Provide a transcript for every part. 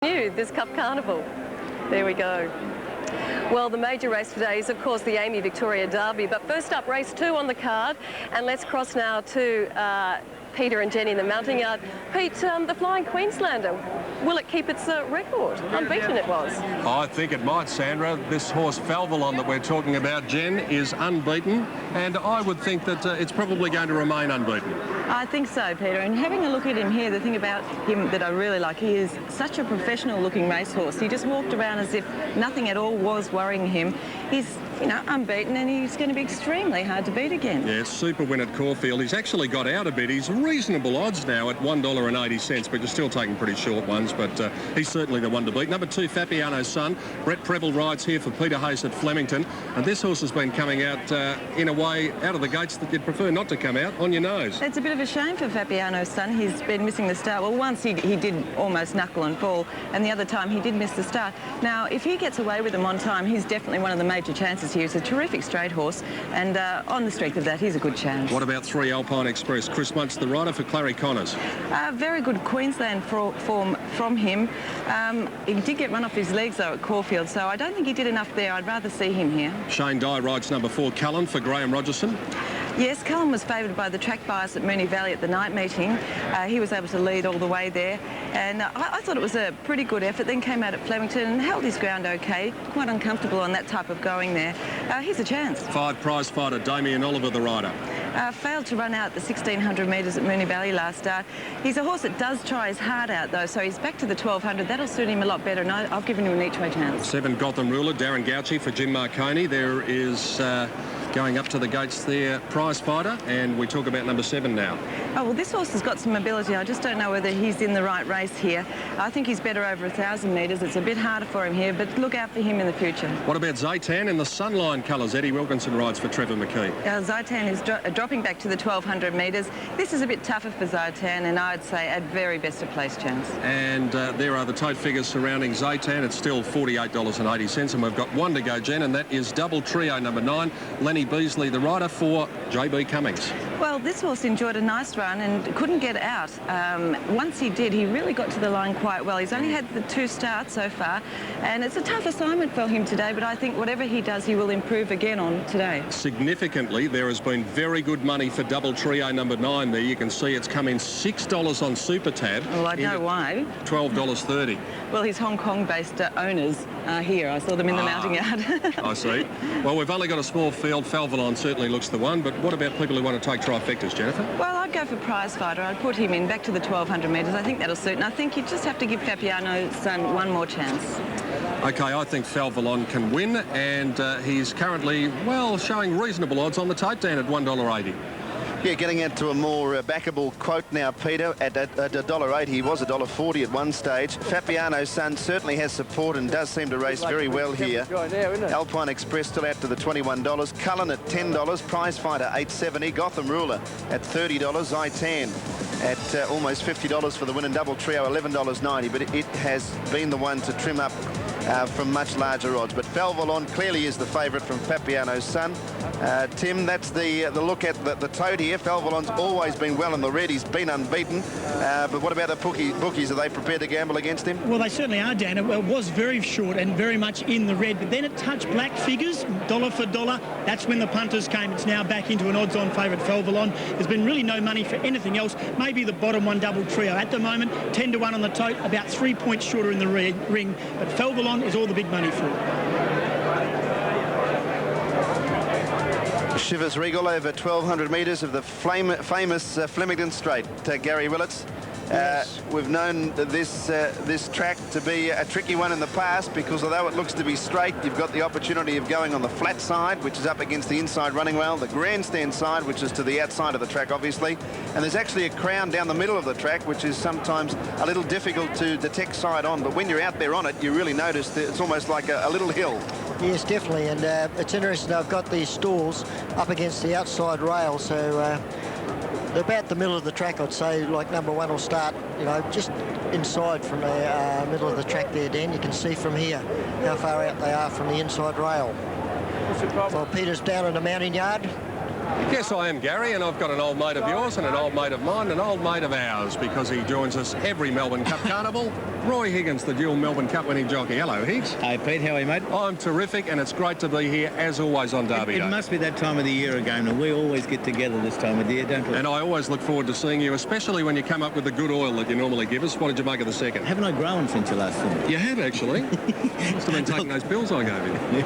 New this Cup Carnival. There we go. Well, the major race today is, of course, the AAMI Victoria Derby. But first up, race 2 on the card. And let's cross now to Peter and Jenny in the mounting yard. Pete, the Flying Queenslander, will it keep its record? Unbeaten it was. I think it might, Sandra. This horse, Falvalon, that we're talking about, Jen, is unbeaten. And I would think that it's probably going to remain unbeaten. I think so, Peter. And having a look at him here, the thing about him that I really like, he is such a professional-looking racehorse. He just walked around as if nothing at all was worrying him. He's, you know, unbeaten, and he's going to be extremely hard to beat again. Yeah, super win at Caulfield. He's actually got out a bit. He's reasonable odds now at $1.80, but you're still taking pretty short ones. But he's certainly the one to beat. Number 2, Fabiano's Son. Brett Preble rides here for Peter Hayes at Flemington. And this horse has been coming out in a way out of the gates that you'd prefer not to come out, on your nose. It's a bit of a shame for Fabiano's Son. He's been missing the start. Well, once he did almost knuckle and fall, and the other time he did miss the start. Now, if he gets away with them on time, he's definitely one of the major chances here. He's a terrific straight horse, and on the strength of that, he's a good chance. What about 3, Alpine Express? Chris Muntz, the rider for Clary Connors. Very good Queensland form from him. He did get run off his legs, though, at Caulfield, so I don't think he did enough there. I'd rather see him here. Shane Dye rides number 4, Cullen, for Graham Rogerson. Yes, Cullen was favoured by the track bias at Moonee Valley at the night meeting. He was able to lead all the way there, and I thought it was a pretty good effort. Then came out at Flemington and held his ground okay. Quite uncomfortable on that type of going there. He's a chance. 5 prize fighter, Damien Oliver, the rider. Failed to run out the 1,600 metres at Moonee Valley last start. He's a horse that does try his heart out, though, so he's back to the 1,200. That'll suit him a lot better, and I've given him an each-way chance. 7, Gotham Ruler, Darren Gauci for Jim Marconi. There is going up to the gates there, prize fighter, and we talk about number 7 now. Oh, well, this horse has got some ability. I just don't know whether he's in the right race here. I think he's better over 1,000 metres. It's a bit harder for him here, but look out for him in the future. What about Zaytan in the Sunline colours? Eddie Wilkinson rides for Trevor McKee. Zaytan is dropping back to the 1,200 metres. This is a bit tougher for Zaytan, and I'd say at very best a place chance. And there are the tote figures surrounding Zaytan. It's still $48.80, and we've got one to go, Jen, and that is Double Trio number 9, Lenny Beasley, the rider for JB Cummings. Well, this horse enjoyed a nice run and couldn't get out. Once he did, he really got to the line quite well. He's only had the 2 starts so far, and it's a tough assignment for him today, but I think whatever he does, he will improve again on today. Significantly, there has been very good money for Double Trio number 9 there. You can see it's come in $6 on Super Tab. Well, I know why. $12.30. Well, his Hong Kong-based owners are here. I saw them in the mounting yard. I see. Well, we've only got a small field. Falvalon certainly looks the one, but what about people who want to take trifectas, Jennifer? Well, I'd go for prize fighter. I'd put him in back to the 1,200 metres. I think that'll suit, and I think you just have to give Fabiano's Son one more chance. OK, I think Falvalon can win, and he's currently, well, showing reasonable odds on the tote down at $1.80. Yeah, getting into a more backable quote now, Peter, at $1.80. He was $1.40 at one stage. Fabiano's Son certainly has support and does seem to race very well here. Alpine Express still out to the $21. Cullen at $10. Prize Fighter $8.70. Gotham Ruler at $30. Zaytan at almost $50 for the win, and Double Trio $11.90. But it has been the one to trim up from much larger odds. But Falvalon clearly is the favourite from Fabiano's Son. Tim, that's the look at the tote here. Falvalon's always been well in the red. He's been unbeaten. But what about the bookies? Are they prepared to gamble against him? Well, they certainly are, Dan. It was very short and very much in the red. But then it touched black figures, dollar for dollar. That's when the punters came. It's now back into an odds-on favourite, Falvalon. There's been really no money for anything else. Maybe the bottom one, Double Trio. At the moment, 10 to 1 on the tote, about 3 points shorter in the ring. But Falvalon is all the big money for it. Chivas Regal over 1,200 metres of the famous Flemington Straight. Gary Willits. Yes. We've known this track to be a tricky one in the past, because although it looks to be straight, you've got the opportunity of going on the flat side, which is up against the inside running rail, the grandstand side, which is to the outside of the track, obviously. And there's actually a crown down the middle of the track, which is sometimes a little difficult to detect side on. But when you're out there on it, you really notice that it's almost like a little hill. Yes, definitely. And it's interesting, I've got these stalls up against the outside rail, so about the middle of the track, I'd say. Like number 1 will start, you know, just inside from the middle of the track there, Dan. You can see from here how far out they are from the inside rail. Well, Peter's down in the mounting yard. Yes, I am, Gary, and I've got an old mate of yours and an old mate of mine, an old mate of ours, because he joins us every Melbourne Cup Carnival. Roy Higgins, the dual Melbourne Cup winning jockey. Hello, Higgs. Hey, Pete, how are you, mate? I'm terrific, and it's great to be here, as always, on Derby Day. It must be that time of the year again, and we always get together this time of the year, don't we? And I always look forward to seeing you, especially when you come up with the good oil that you normally give us. What did you make of the second? Haven't I grown since you last saw me? You have, actually. Must have been taking those pills I gave you.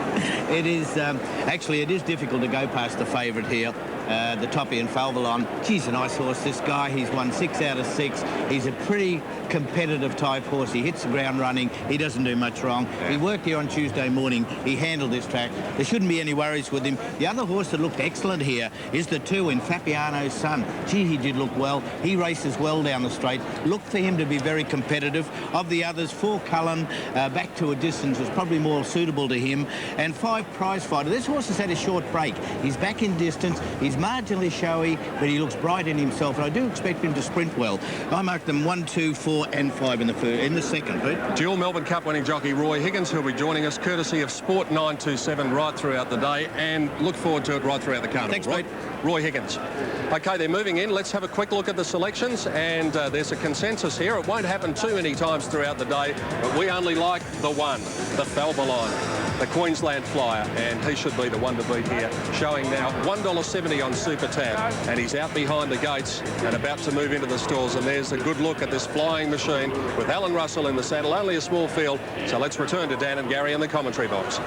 It is, actually, it is difficult to go past the favourite here. The Toppy and Falvalon. He's a nice horse, this guy. He's won 6 out of 6. He's a pretty competitive type horse. He hits the ground running. He doesn't do much wrong. Yeah. He worked here on Tuesday morning. He handled this track. There shouldn't be any worries with him. The other horse that looked excellent here is the 2 in Fabiano's Son. Gee, he did look well. He races well down the straight. Look for him to be very competitive. Of the others, 4 Cullen, back to a distance, was probably more suitable to him. And 5 Prize Fighter. This horse has had a short break. He's back in distance. He's marginally showy, but he looks bright in himself, and I do expect him to sprint well. I marked them 1, 2, 4 and 5 in the second, Pete. Dual Melbourne Cup winning jockey Roy Higgins, who'll be joining us courtesy of Sport 927 right throughout the day, and look forward to it right throughout the carnival. Thanks, mate. Roy Higgins. OK, they're moving in. Let's have a quick look at the selections, and there's a consensus here. It won't happen too many times throughout the day, but we only like the one, the Falvalon, the Queensland Flyer, and he should be the one to beat here, showing now $1.70 on Super Tab, and he's out behind the gates and about to move into the stalls. And there's a good look at this flying machine with Alan Russell in the saddle. Only a small field, so let's return to Dan and Gary in the commentary box.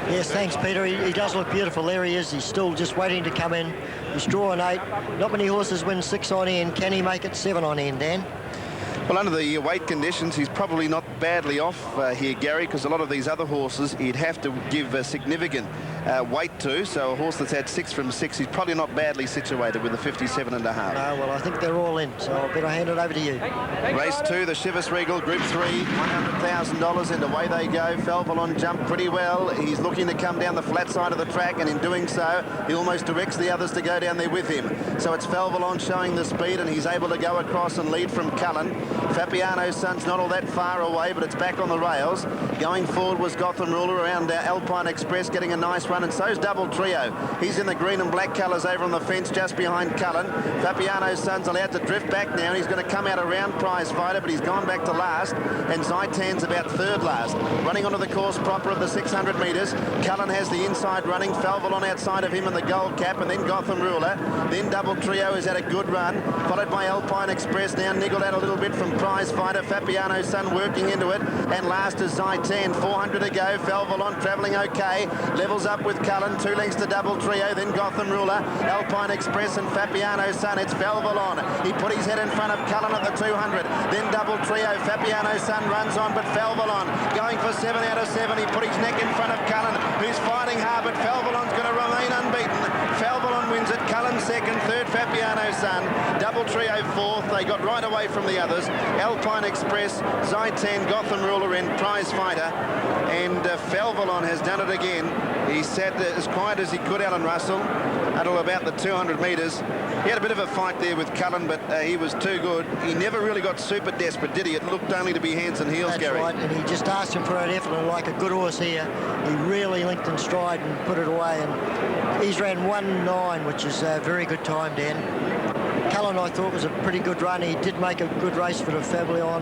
Yes, thanks, Peter. He does look beautiful. There he is. He's still just waiting to come in. He's drawing 8. Not many horses win 6 on end. Can he make it 7 on end, Dan? Well, under the weight conditions, he's probably not badly off here, Gary, because a lot of these other horses he'd have to give a significant weight to. So a horse that's had 6 from 6, he's probably not badly situated with a 57.5. No, well, I think they're all in, so I better hand it over to you. Race 2, the Chivas Regal, Group 3, $100,000, and away they go. Falvalon jumped pretty well. He's looking to come down the flat side of the track, and in doing so, he almost directs the others to go down there with him. So it's Falvalon showing the speed, and he's able to go across and lead from Cullen. Fabiano's Son's not all that far away, but it's back on the rails. Going forward was Gotham Ruler around Alpine Express, getting a nice run, and so's Double Trio. He's in the green and black colours over on the fence just behind Cullen. Fabiano's Son's allowed to drift back now, and he's going to come out around Prize Fighter, but he's gone back to last, and Zaitan's about 3rd last. Running onto the course proper of the 600 metres. Cullen has the inside running, Falvalon outside of him in the gold cap, and then Gotham Ruler. Then Double Trio has had a good run, followed by Alpine Express, now niggled out a little bit from Prize Fighter. Fabiano's Son working into it, and last is Zaitan. 400 to go. Falvalon travelling okay. Levels up with Cullen. 2 lengths to Double Trio, then Gotham Ruler, Alpine Express, and Fabiano's Son. It's Falvalon. He put his head in front of Cullen at the 200. Then Double Trio. Fabiano's Son runs on, but Falvalon going for 7 out of 7. He put his neck in front of Cullen, who's fighting hard, but Falvalon's going to remain unbeaten. Falvalon wins it. Cullen 2nd, 3rd Fabiano's Son. Double Trio 4th. They got right away from the others. Alpine Express, Zaitan, Gotham Ruler, and Prize Fighter. And Falvalon has done it again. He sat as quiet as he could, Alan Russell, until about the 200 metres. He had a bit of a fight there with Cullen, but he was too good. He never really got super desperate, did he? It looked only to be hands and heels, That's Gary. right, and he just asked him for an effort, and like a good horse here, he really linked in stride and put it away. And he's ran 1.9, which is a very good time, Dan. Cullen, I thought, was a pretty good run. He did make a good race for the Fabiano,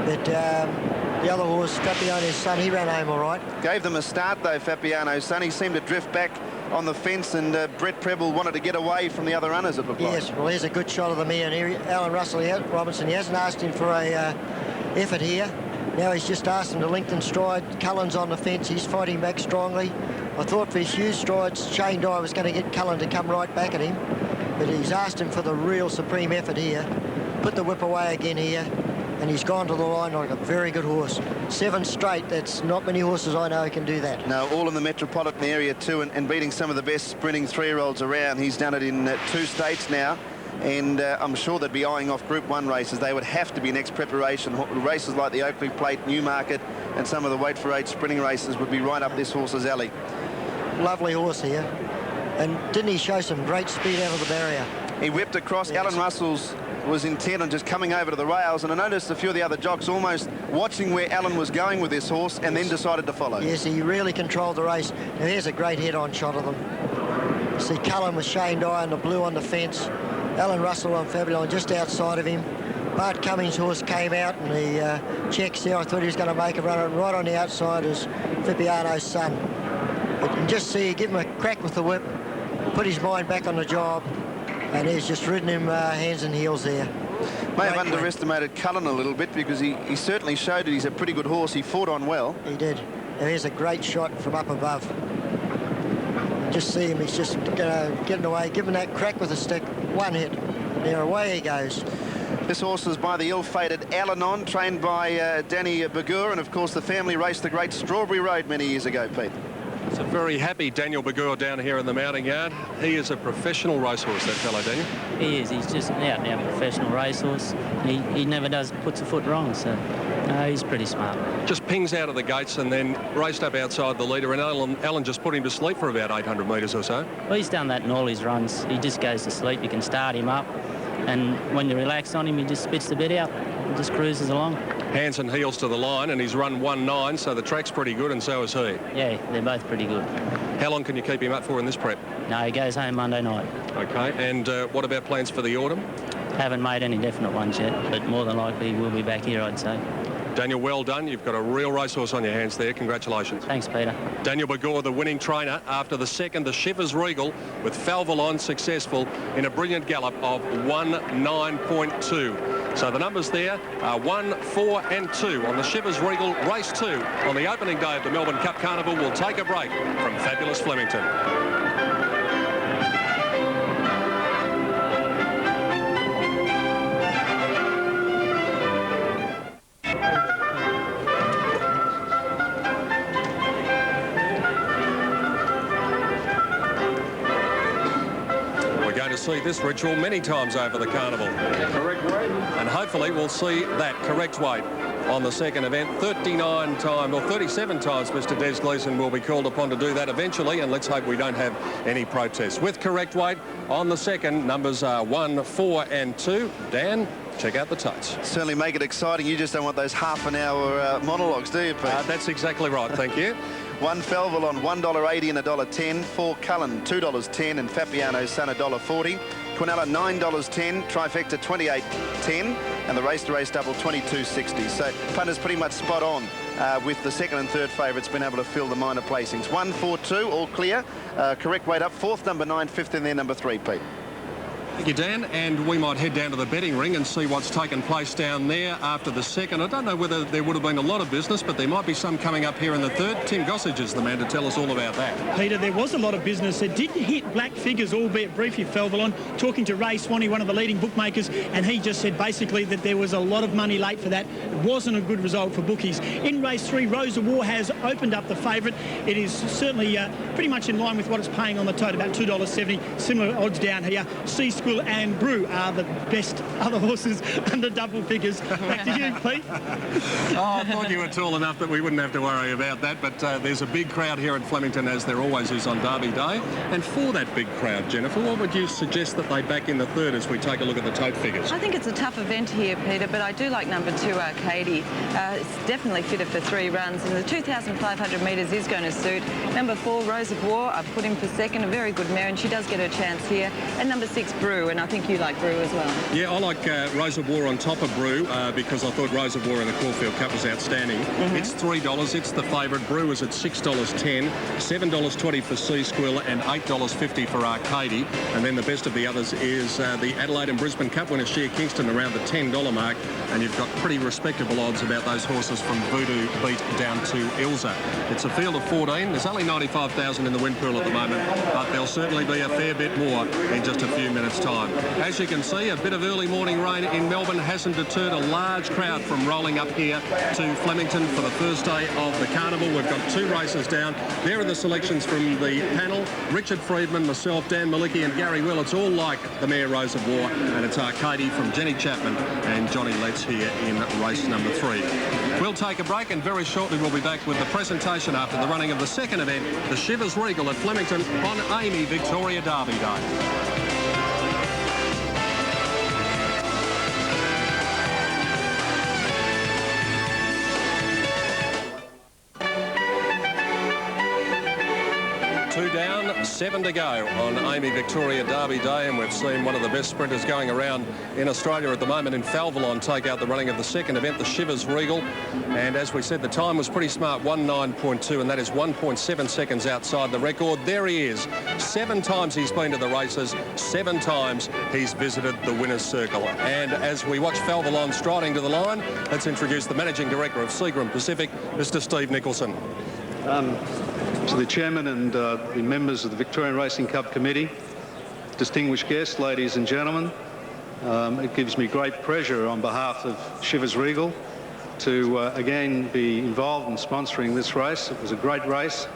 but the other horse, Fabiano's Son, he ran home all right. Gave them a start, though, Fabiano's Son. He seemed to drift back on the fence, and Brett Preble wanted to get away from the other runners, it looked like. Yes, well, here's a good shot of the mare, and here, Alan Russell, Robinson, he hasn't asked him for a effort here. Now he's just asked him to lengthen stride. Cullen's on the fence. He's fighting back strongly. I thought for his huge strides, Shane Dye was going to get Cullen to come right back at him, but he's asked him for the real supreme effort here. Put the whip away again here, and he's gone to the line like a very good horse. 7 straight, that's not many horses I know can do that. No, all in the metropolitan area too, and beating some of the best sprinting 3-year-olds around. He's done it in 2 states now, and I'm sure they'd be eyeing off Group 1 races. They would have to be next preparation. Races like the Oakley Plate, Newmarket, and some of the weight for age sprinting races would be right up this horse's alley. Lovely horse here. And didn't he show some great speed out of the barrier? He whipped across. Yes. Alan Russell's was intent on just coming over to the rails, and I noticed a few of the other jocks almost watching where Alan was going with this horse, and then decided to follow. Yes, he really controlled the race. Now, there's a great head-on shot of them. See Cullen with Shane Dye on the blue on the fence. Alan Russell on Fabulon just outside of him. Bart Cummings' horse came out and the checks there. I thought he was going to make a run. Right on the outside is Fabiano's Son. But you can just see, give him a crack with the whip, put his mind back on the job, and he's just ridden him hands and heels there. May have underestimated Cullen a little bit because he certainly showed that he's a pretty good horse. He fought on well. He did. And here's a great shot from up above. Just see him, he's just getting away, giving that crack with a stick. One hit. There, away he goes. This horse is by the ill-fated Alanon, trained by Danny Bagur, and of course the family raced the great Strawberry Road many years ago, Pete. It's a very happy Daniel Bagur down here in the mounting yard. He is a professional racehorse, that fellow, Daniel. He is. He's just an out-and-out professional racehorse. He never puts a foot wrong, so no, he's pretty smart. Just pings out of the gates and then raced up outside the leader, and Alan just put him to sleep for about 800 metres or so. Well, he's done that in all his runs. He just goes to sleep. You can start him up, and when you relax on him, he just spits the bit out and just cruises along. Hands and heels to the line, and he's run 1.9, so the track's pretty good, and so is he. Yeah, they're both pretty good. How long can you keep him up for in this prep? No, he goes home Monday night. Okay, and what about plans for the autumn? Haven't made any definite ones yet, but more than likely we'll be back here, I'd say. Daniel, well done. You've got a real racehorse on your hands there. Congratulations. Thanks, Peter. Daniel Bagur, the winning trainer, after the second, the Shivers Regal, with Falvalon successful in a brilliant gallop of 1.9.2. So the numbers there are 1, 4 and 2 on the Shivers Regal race 2 on the opening day of the Melbourne Cup Carnival. We'll take a break from fabulous Flemington. See this ritual many times over the carnival. Correct weight. And hopefully we'll see that correct weight on the second event. 39 times, or 37 times Mr. Des Gleeson will be called upon to do that eventually, and let's hope we don't have any protests. With correct weight on the second, numbers are 1, 4 and 2. Dan, check out the totes. Certainly make it exciting. You just don't want those half-an-hour monologues, do you, Pete? That's exactly right, thank you. 1 Falvalon, $1.80 and $1.10. 4 Cullen, $2.10, and Fabiano's Son, $1.40. Quinella, $9.10. Trifecta, $28.10. And the race-to-race double, $22.60. So punters pretty much spot on with the second and third favourites been able to fill the minor placings. 1, 4, 2, all clear. Correct weight up. Fourth, number 9. Fifth, and then number 3, Pete. Thank you, Dan, and we might head down to the betting ring and see what's taken place down there after the second. I don't know whether there would have been a lot of business, but there might be some coming up here in the third. Tim Gossage is the man to tell us all about that. Peter, there was a lot of business. It did hit black figures, albeit briefly, Falvalon. Talking to Ray Swanee, one of the leading bookmakers, and he just said basically that there was a lot of money late for that. It wasn't a good result for bookies. In race 3, Rosa War has opened up the favourite. It is certainly pretty much in line with what it's paying on the tote, about $2.70. Similar odds down here. Sea School and Brew are the best other horses under double figures. Back to you, Pete. I thought you were tall enough that we wouldn't have to worry about that, but there's a big crowd here at Flemington, as there always is on Derby Day. And for that big crowd, Jennifer, what would you suggest that they back in the third as we take a look at the tote figures? I think it's a tough event here, Peter, but I do like number 2, Arcady. It's definitely fitted for 3 runs, and the 2,500 metres is going to suit. Number 4, Rose of War, I've put him for second, a very good mare, and she does get her chance here. And number 6, Brew, and I think you like Brew as well. Yeah, I like Rose of War on top of Brew because I thought Rose of War in the Caulfield Cup was outstanding. It's $3. It's the favourite. Brew is at $6.10, $7.20 for Sea Squill, and $8.50 for Arcady. And then the best of the others is the Adelaide and Brisbane Cup winner, Sheer Kingston, around the $10 mark. And you've got pretty respectable odds about those horses from Voodoo Beat down to Ilza. It's a field of 14. There's only 95,000 in the wind pool at the moment, but there'll certainly be a fair bit more in just a few minutes' time. As you can see, a bit of early morning rain in Melbourne hasn't deterred a large crowd from rolling up here to Flemington for the first day of the carnival. We've got 2 races down. There are the selections from the panel. Richard Friedman, myself, Dan Malicki and Gary Will. It's all like the mare Rose of War, and it's Arcady from Jenny Chapman and Johnny Letts here in race number 3. We'll take a break, and very shortly we'll be back with the presentation after the running of the second event, the Shivers Regal at Flemington on AAMI Victoria Derby Day. 2 down, 7 to go on Amy Victoria Derby Day, and we've seen one of the best sprinters going around in Australia at the moment in Falvalon take out the running of the second event, the Shivers Regal. And as we said, the time was pretty smart, 1:09.2, and that is 1.7 seconds outside the record. There he is. 7 times he's been to the races, 7 times he's visited the winner's circle. And as we watch Falvalon striding to the line, let's introduce the Managing Director of Seagram Pacific, Mr. Steve Nicholson. To the Chairman and the members of the Victorian Racing Cup Committee, distinguished guests, ladies and gentlemen, it gives me great pleasure on behalf of Shivers Regal to again be involved in sponsoring this race. It was a great race,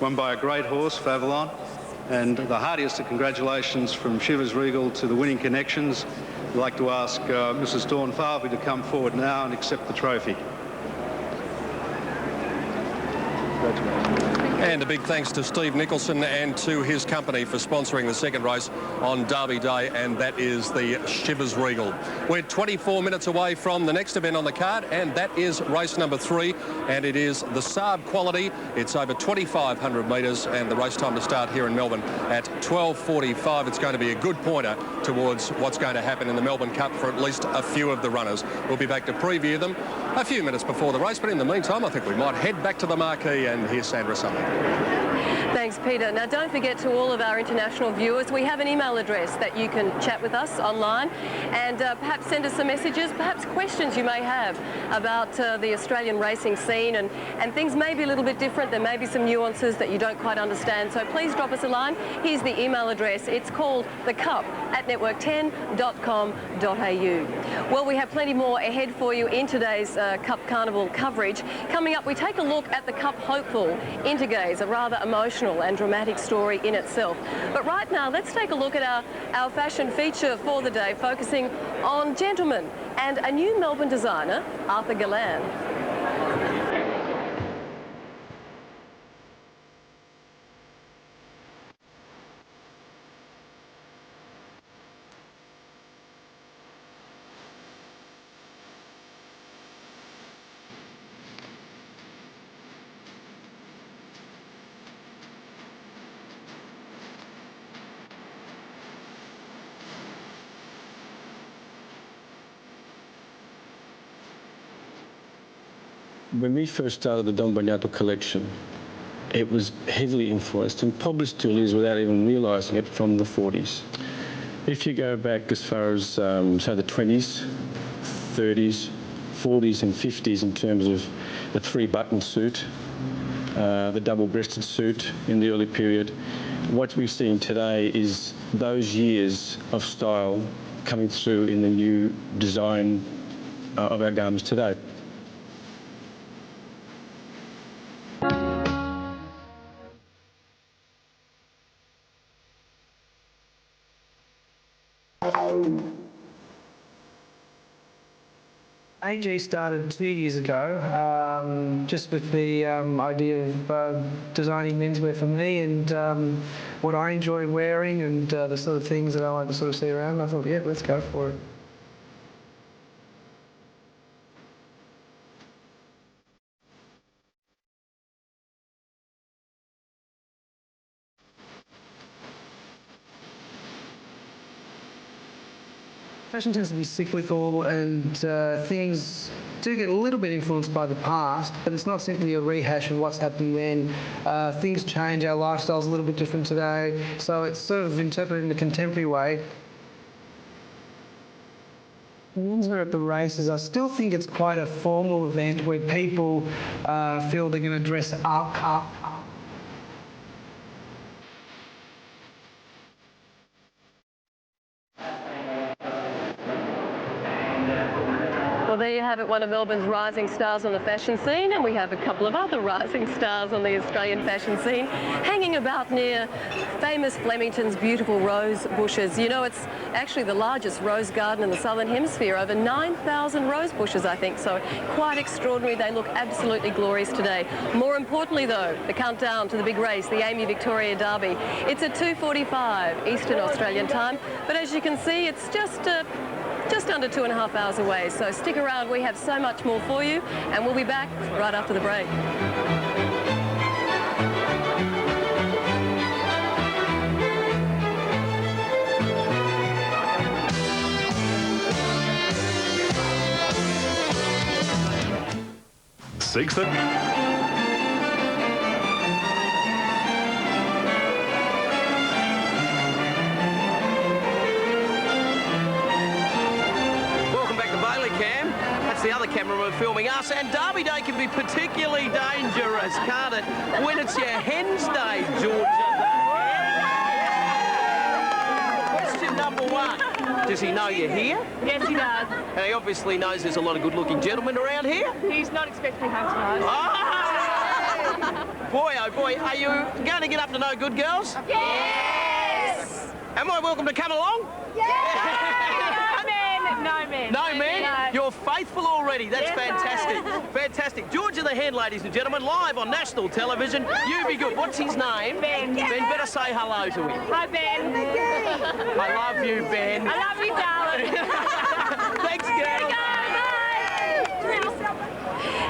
won by a great horse, Falvalon, and the heartiest of congratulations from Shivers Regal to the winning connections. I'd like to ask Mrs. Dawn Farlby to come forward now and accept the trophy. And a big thanks to Steve Nicholson and to his company for sponsoring the second race on Derby Day, and that is the Shivers Regal. We're 24 minutes away from the next event on the card, and that is race number 3, and it is the Saab Quality. It's over 2,500 metres, and the race time to start here in Melbourne at 12:45. It's going to be a good pointer towards what's going to happen in the Melbourne Cup for at least a few of the runners. We'll be back to preview them a few minutes before the race, but in the meantime, I think we might head back to the marquee, and here's Sandra Summer. Thanks, Peter. Now, don't forget to all of our international viewers, we have an email address that you can chat with us online and perhaps send us some messages, perhaps questions you may have about the Australian racing scene, and things may be a little bit different. There may be some nuances that you don't quite understand, so please drop us a line. Here's the email address. It's called thecup@network10.com.au. Well, we have plenty more ahead for you in today's Cup Carnival coverage. Coming up, we take a look at the Cup hopeful Intergaze, a rather emotional and dramatic story in itself. But right now, let's take a look at our fashion feature for the day, focusing on gentlemen and a new Melbourne designer, Arthur Galland. When we first started the Dom Bagnato collection, it was heavily influenced, and probably still is without even realising it, from the 40s. If you go back as far as, say, the 20s, 30s, 40s and 50s in terms of the 3-button suit, the double-breasted suit in the early period, what we're seeing today is those years of style coming through in the new design of our garments today. AG started 2 years ago, just with the idea of designing menswear for me and what I enjoy wearing and the sort of things that I like to sort of see around. I thought, yeah, let's go for it. Fashion tends to be cyclical, and things do get a little bit influenced by the past, but it's not simply a rehash of what's happened then. Things change, our lifestyle's a little bit different today, so it's sort of interpreted in a contemporary way. Once we're at the races, I still think it's quite a formal event where people feel they're going to dress up. Well, there you have it, one of Melbourne's rising stars on the fashion scene, and we have a couple of other rising stars on the Australian fashion scene hanging about near famous Flemington's beautiful rose bushes. You know, it's actually the largest rose garden in the Southern Hemisphere, over 9,000 rose bushes, I think, so quite extraordinary. They look absolutely glorious today. More importantly, though, the countdown to the big race, the Amy Victoria Derby. It's at 2:45 Eastern Australian time, but as you can see, it's just under 2.5 hours away, so stick around. We have so much more for you, and we'll be back right after the break. seeks it. Welcome back to Bailey Cam. That's the other cameraman filming us. And Derby Day can be particularly dangerous, can't it? When it's your Hens Day, Georgia. Question number one. Does he know you're here? Yes, he does. And he obviously knows there's a lot of good-looking gentlemen around here. He's not expecting home tonight. Boy, oh boy, are you going to get up to no good girls? Yes! Am I welcome to come along? Yes! No men. No men? No. You're faithful already. That's Yes, fantastic. Fantastic. Georgia the Hen, ladies and gentlemen, live on national television. You be good. What's his name? Ben. Ben, better say hello to him. Hi, Ben. I love you, Ben. I love you, darling. Thanks, girl.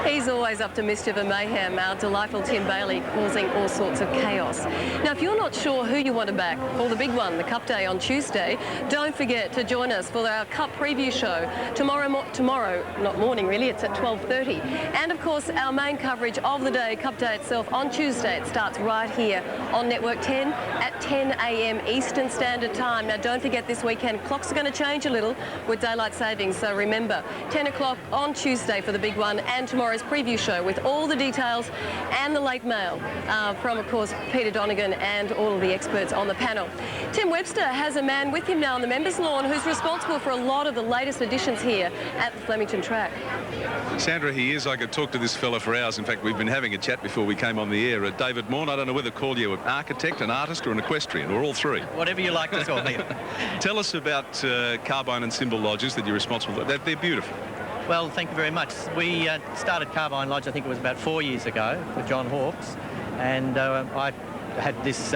He's always up to mischief and mayhem, our delightful Tim Bailey, causing all sorts of chaos. Now, if you're not sure who you want to back for the big one, the Cup Day on Tuesday, don't forget to join us for our Cup preview show tomorrow, not morning really, it's at 12:30. And of course, our main coverage of the day, Cup Day itself, on Tuesday. It starts right here on Network 10 at 10 a.m. Eastern Standard Time. Now, don't forget this weekend, clocks are going to change a little with daylight savings, so remember, 10 o'clock on Tuesday for the big one, and tomorrow's preview show with all the details and the late mail from, of course, Peter Donegan and all of the experts on the panel. Tim Webster has a man with him now on the members' lawn who's responsible for a lot of the latest additions here at the Flemington track. Sandra, he is. I could talk to this fella for hours. In fact, we've been having a chat before we came on the air. David Morn, I don't know whether to call you an architect, an artist or an equestrian, or all three. Whatever you like to call me. Tell us about Carbine and Symbol Lodges that you're responsible for. They're beautiful. Well, thank you very much. We started Carbine Lodge, I think it was about 4 years ago, with John Hawkes, and I had this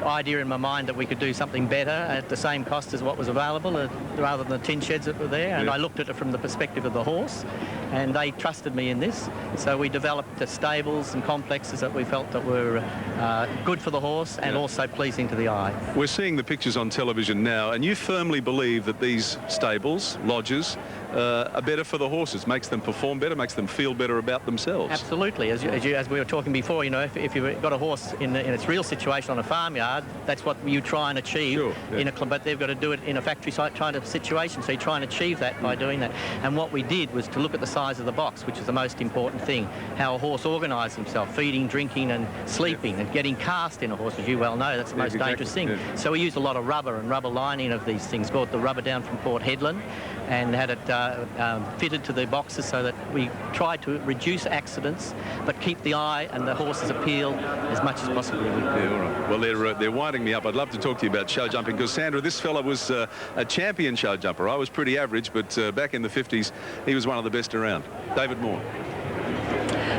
idea in my mind that we could do something better at the same cost as what was available, rather than the tin sheds that were there. And I looked at it from the perspective of the horse, and they trusted me in this. So we developed the stables and complexes that we felt that were good for the horse and also pleasing to the eye. We're seeing the pictures on television now, and you firmly believe that these stables, lodges, are better for the horses, makes them perform better, makes them feel better about themselves. Absolutely. As we were talking before, you know, if you've got a horse in its real situation on a farmyard, that's what you try and achieve. Sure, yeah. But they've got to do it in a factory site kind of situation, so you try and achieve that by doing that. And what we did was to look at the size of the box, which is the most important thing, how a horse organised himself, feeding, drinking and sleeping, and getting cast in a horse, as you well know, that's the most dangerous thing. Yeah. So we used a lot of rubber and rubber lining of these things, brought the rubber down from Port Hedland and had it fitted to the boxes so that we tried to reduce accidents but keep the eye and the horse's appeal as much as possible. Yeah, all right. Well, they're winding me up. I'd love to talk to you about show jumping, because Sandra, this fella was a champion show jumper. I was pretty average, but back in the 50s, he was one of the best around. David Moore.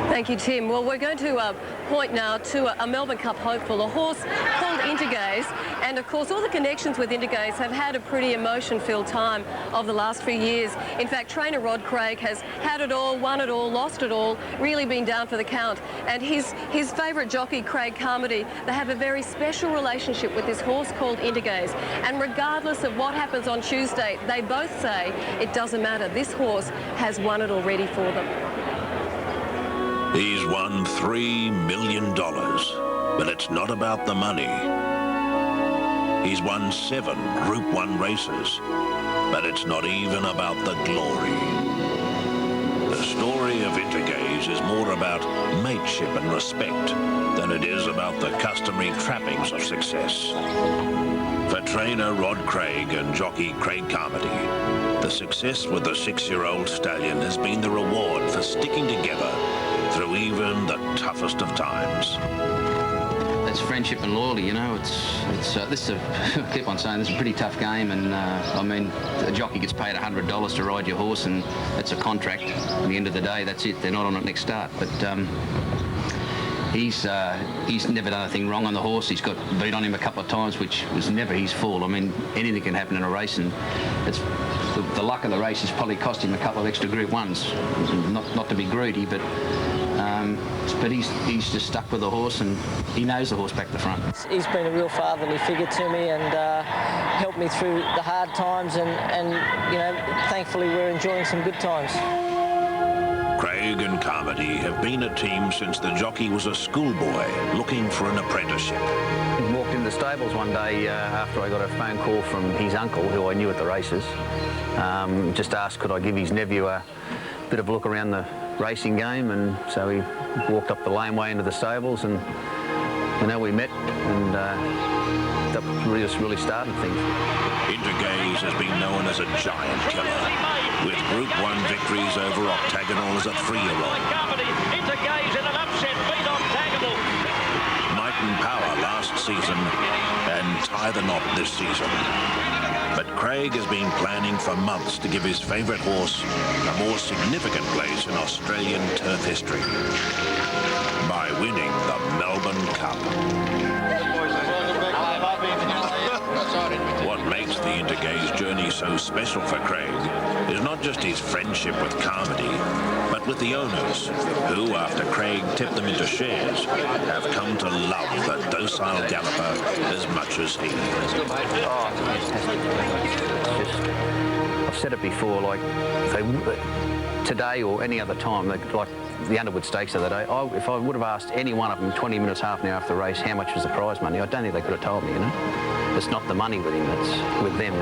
Thank you, Tim. Well, we're going to point now to a Melbourne Cup hopeful, a horse called Intergaze. And, of course, all the connections with Intergaze have had a pretty emotion-filled time of the last few years. In fact, trainer Rod Craig has had it all, won it all, lost it all, really been down for the count. And his favourite jockey, Craig Carmody, they have a very special relationship with this horse called Intergaze. And regardless of what happens on Tuesday, they both say it doesn't matter. This horse has won it already for them. He's won $3 million, but it's not about the money. He's won 7 Group 1 races, but it's not even about the glory. The story of Intergaze is more about mateship and respect than it is about the customary trappings of success. For trainer Rod Craig and jockey Craig Carmody, the success with the 6-year-old stallion has been the reward for sticking together through even the toughest of times. It's friendship and loyalty, you know. This is I keep on saying this is a pretty tough game, and I mean, a jockey gets paid $100 to ride your horse, and it's a contract. At the end of the day, that's it. They're not on it next start. But he's never done anything wrong on the horse. He's got beat on him a couple of times, which was never his fault. I mean, anything can happen in a race, and it's the luck of the race has probably cost him a couple of extra Group 1s. Not to be greedy, but he's just stuck with the horse, and he knows the horse back to front. He's been a real fatherly figure to me, and helped me through the hard times, and you know, thankfully we're enjoying some good times. Craig Craig and Carmody have been a team since the jockey was a schoolboy looking for an apprenticeship. Walked in the stables one day after I got a phone call from his uncle, who I knew at the races. Just asked could I give his nephew a bit of a look around the racing game, and so he walked up the laneway into the stables, and we met, and that really started things. Intergaze has been known as a giant killer, with Group 1 victories over Octagonal as a 3-year-old. Intergaze in an upset beat Octagonal. Might and Power last season, and Tie the Knot this season. But Craig has been planning for months to give his favourite horse a more significant place in Australian turf history by winning the Melbourne Cup. What makes the Intergaze journey so special for Craig is not just his friendship with Carmody, but with the owners, who, after Craig tipped them into shares, have come to love the docile galloper as much as he. Oh, I've said it before, like, today or any other time, like the Underwood Stakes the other day, if I would have asked any one of them 20 minutes, half an hour after the race, how much was the prize money, I don't think they could have told me, It's not the money with him, it's with them,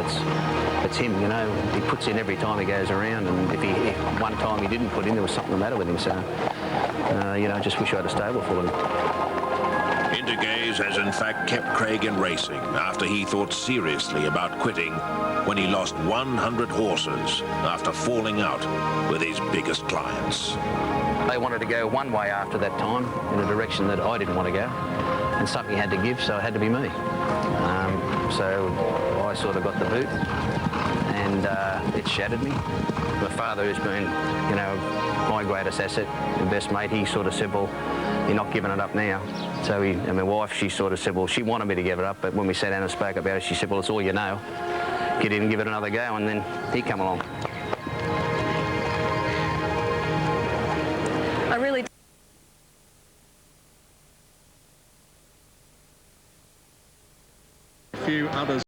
it's him, He puts in every time he goes around, and if one time he didn't put in, there was something the matter with him, so, I just wish I had a stable for him. Intergaze has in fact kept Craig in racing after he thought seriously about quitting when he lost 100 horses after falling out with his biggest clients. They wanted to go one way after that time, in a direction that I didn't want to go, and something had to give, so it had to be me. So I sort of got the boot, and it shattered me. My father, who's been, my greatest asset and best mate, he sort of said, well, you're not giving it up now. So and my wife, she sort of said, well, she wanted me to give it up, but when we sat down and spoke about it, she said, well, it's all you know. Get in and give it another go, and then he come along. I really... A few others.